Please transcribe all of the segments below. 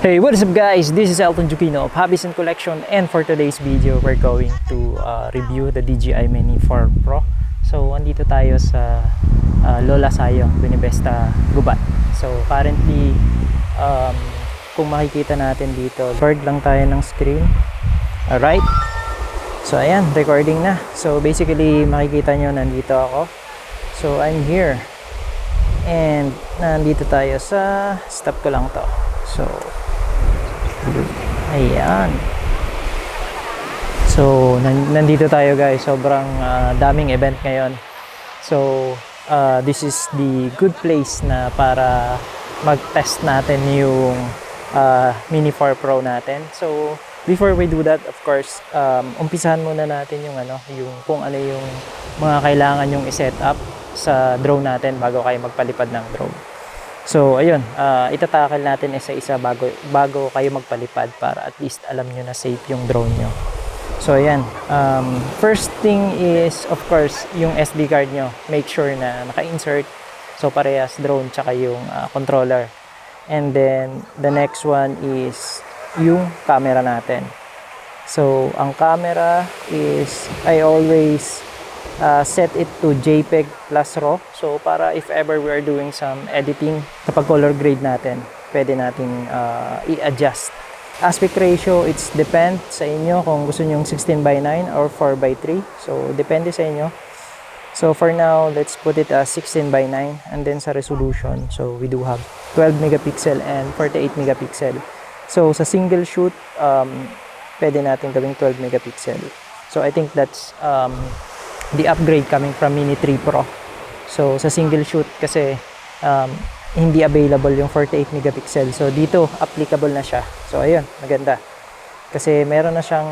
Hey, what is up guys? This is Elton Jupino of Hobbies and Collection, and for today's video, we're going to review the DJI Mini 4 Pro. So, andito tayo sa Lola Sayo, Binibesta, Gubat. So, currently, kung makikita natin dito, record lang tayo ng screen. Alright. So, ayan, recording na. So, basically, makikita nyo, nandito ako. So, I'm here. And, nandito tayo sa, stop ko lang to. So, ayan. So, nandito tayo guys. Sobrang daming event ngayon. So, this is the good place na para mag-test natin yung Mini 4 Pro natin. So, before we do that, of course, umpisahan muna natin yung kung ano yung mga kailangan yung i-set up sa drone natin bago kayo magpalipad ng drone. So, ayun, itatakal natin isa-isa bago kayo magpalipad para at least alam nyo na safe yung drone nyo. So, ayan, first thing is, of course, yung SD card nyo. Make sure na naka-insert. So, parehas drone tsaka yung controller. And then, the next one is yung camera natin. So, ang camera is, I always set it to JPEG plus RAW. So, para if ever we are doing some editing, kapag color grade natin, pwede nating i-adjust. Aspect ratio, it's depend sa inyo kung gusto nyo 16:9 or 4:3. So, depende sa inyo. So, for now, let's put it as 16:9. And then sa resolution, so we do have 12 megapixel and 48 megapixel. So, sa single shoot, pwede natin gawing 12 megapixel. So, I think that's the upgrade coming from Mini 3 Pro. So, sa single shoot kasi hindi available yung 48 megapixel. So, dito applicable na siya. So, ayun, maganda. Kasi meron na siyang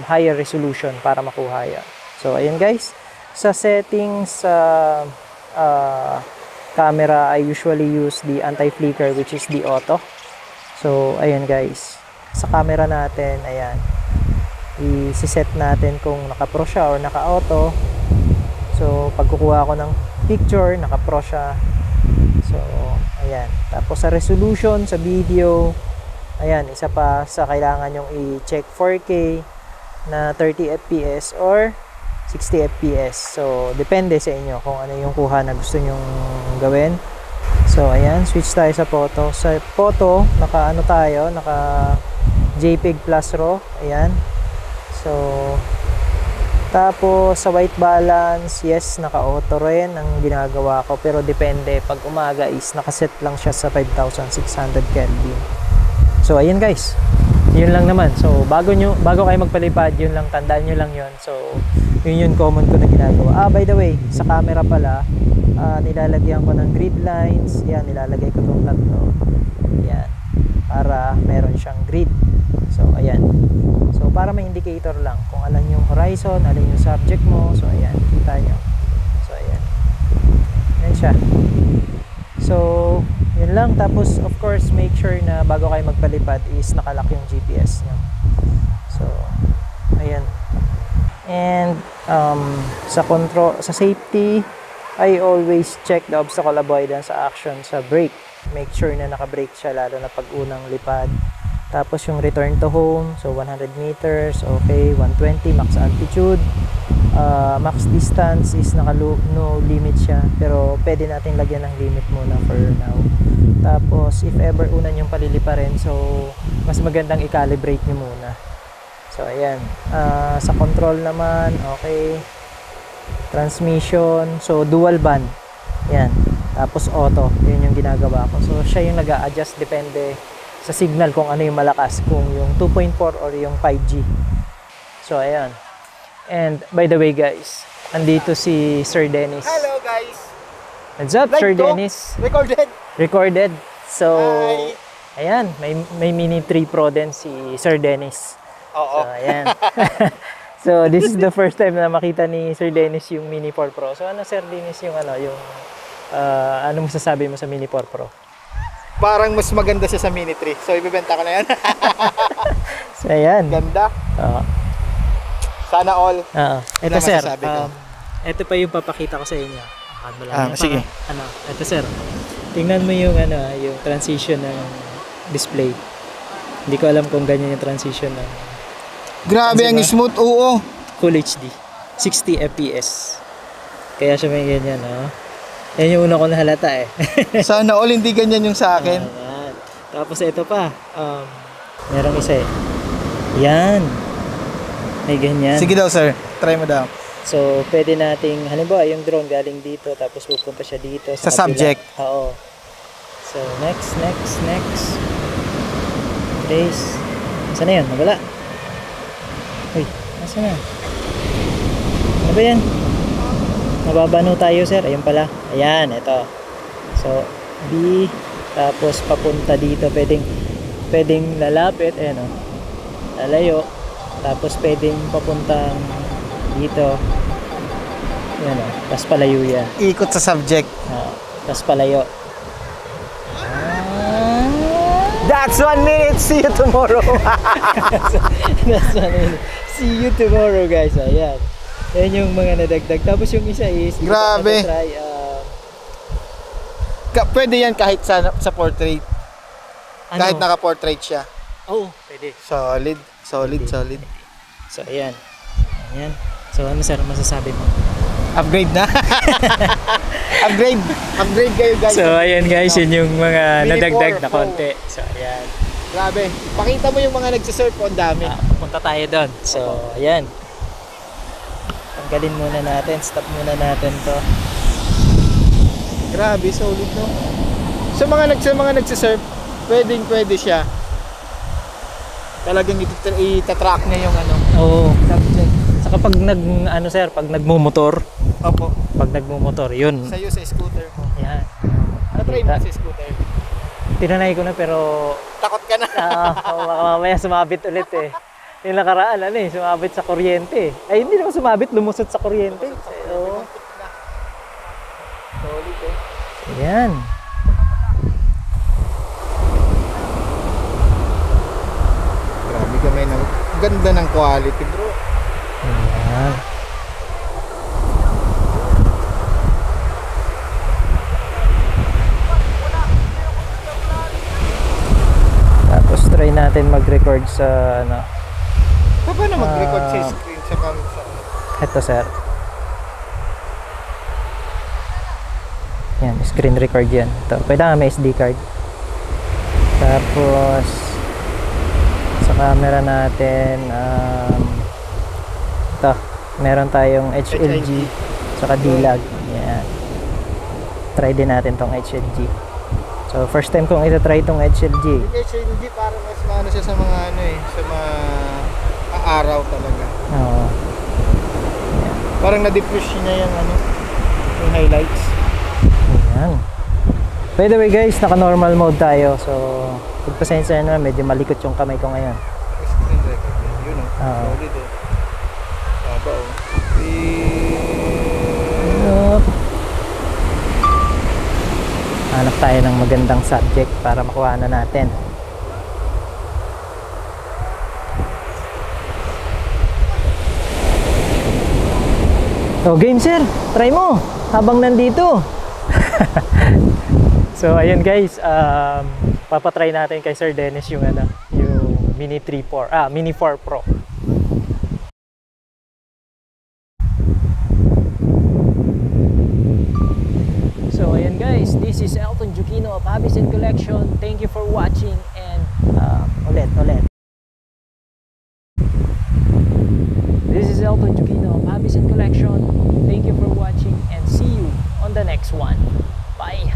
higher resolution para makuha yan. So, ayun guys. Sa settings sa camera, I usually use the anti-flicker, which is the auto. So, ayun guys. Sa camera natin, ayan, i-set natin kung naka-pro siya or naka-auto. So, pag kukuha ako ng picture, naka-pro siya. So, ayan. Tapos sa resolution, sa video, ayan, isa pa sa kailangan yung i-check 4K na 30 FPS or 60 FPS. So, depende sa inyo kung ano yung kuha na gusto nyong gawin. So, ayan, switch tayo sa photo. Sa photo, naka JPEG plus RAW. Ayan. So, tapos sa white balance, yes, naka-auto rin ang ginagawa ko. Pero depende. Pag umaga is nakaset lang siya sa 5,600 Kelvin. So, ayun guys. Yun lang naman. So, bago kayo magpalipad, yun lang, tandaan nyo lang yun. So, yun common ko na ginagawa. By the way, sa camera pala, nilalagyan ko ng grid lines. Yan, nilalagay ko itong tatlo. Yan. Para meron siyang grid. So, ayan. So, para may indicator lang. Kung alam yung horizon, alam yung subject mo. So, ayan. Kita nyo. So, ayan. Ayan siya. So, yun lang. Tapos, of course, make sure na bago kayo magpalipad is nakalock yung GPS nyo. So, ayan. And, sa safety, I always check the obstacle avoidance sa action sa brake. Make sure na naka-brake siya, lalo na pag unang lipad. Tapos yung return to home, so 100 meters, okay, 120 max altitude. Max distance is no limit siya, pero pwede natin lagyan ng limit muna for now. Tapos if ever una yung palilipa rin, so mas magandang i-calibrate nyo muna. So ayan, sa control naman, okay. Transmission, so dual band. Yan. Tapos auto, yun yung ginagawa ko. So siya yung nag-a-adjust, depende sa signal kung ano yung malakas, kung yung 2.4 or yung 5G. So, ayan. And, by the way guys, andito si Sir Dennis. Hello guys! What's up, Sir Dennis? Recorded. So, hi. Ayan, may Mini 3 Pro din si Sir Dennis. Oo. So, ayan. So, this is the first time na makita ni Sir Dennis yung Mini 4 Pro. So, ano Sir Dennis yung ano masasabi mo sa Mini 4 Pro? Parang mas maganda siya sa Mini 3. So, ibibenta ko na yan. So, ayan. Ganda. Sana all. Ito sir, ito pa yung papakita ko sa inyo. Sige. Ito sir, tingnan mo yung yung transition ng display. Hindi ko alam kung ganyan yung transition ng Grabe ang Diba? smooth, oo. Full HD. 60 FPS. Kaya siya may ganyan, no? Yan yung una ko nahalata eh. Sana all hindi ganyan yung sa akin. Ayan. Tapos ito pa. Merong isa eh. Yan. May ganyan. Sige daw, sir. Try mo daw. So, pwede nating, halimbawa, yung drone galing dito, tapos pupunta siya dito. Sa kabila. subject. Oo. So, next. Place. Saan na yun? Nawala. Uy, nasa na? Ano ba yan? Nababano tayo, sir. Ayun pala. Ayan, ito. So, B, tapos papunta dito. Pwedeng lalapit, ayan o. Lalayo. Tapos pwedeng papuntang dito. Ayan o. Tapos palayo yan. Ikot sa subject. Tapos palayo. That's 1 minute. See you tomorrow. That's one minute. See you tomorrow, guys. Ayan. Yan yung mga nadagdag. Tapos yung isa is Grabe. try, Pwede yan kahit sa portrait. Kahit ano? naka-portrait siya. Oh, pwede. Solid. Solid. So, ayan. Ayan. So, ano sir, masasabi mo? Upgrade na. Upgrade kayo, guys. So, ayan guys, yun yung mga Mini nadagdag 4 na Pro. konti. So, ayan. Grabe. Pakita mo yung mga nagsisurf on dami. Punta tayo doon. So, ayan. Tanggalin muna natin. Stop muna natin to. Grabe, solid, no? Sa mga nagsisurf, pwede siya. Talagang itatrack niya yung ano, Oo. subject. Saka pag pag nagmumotor, Opo. yun. Sa'yo sa scooter mo. Ayan. Na-try mo sa scooter. Tinanay ko na pero Takot ka na. mamaya sumabit ulit eh. Yung nakaraan sumabit sa kuryente. Ay hindi naman sumabit, lumusot sa kuryente. Oo. Solid eh. Ayan. Grabe gamay na. Ganda ng quality, bro. Ayan. Tapos try natin mag-record sa Paano mag-record sa screen sa camera? Ito sir. Yan, screen record yan. Ito, kailangan may SD card. Tapos sa camera natin ito, meron tayong HLG saka D-Log. Yan. Try din natin tong HLG. So first time kong ita-try tong HLG. Hindi para mas maano siya sa mga sa mga araw talaga. Oo. Parang na-diffuse niya yung yung highlights. Ayan. By the way guys, naka-normal mode tayo. So, pagpasensya na, medyo malikot yung kamay ko ngayon. Screen record yun, Oo. solid eh. Haba oh. Yup. Hanap tayo ng magandang subject para makuha na natin. So game sir, try mo habang nandito. So ayun guys, papatry natin kay Sir Dennis yung yung Mini 4 Pro. So ayan guys, this is Elton Jukino of Hobbies and Collection. Thank you for watching and ulit. This is Elton Jukino of Hobbies and Collection. Thank you for watching and see you on the next one. Bye!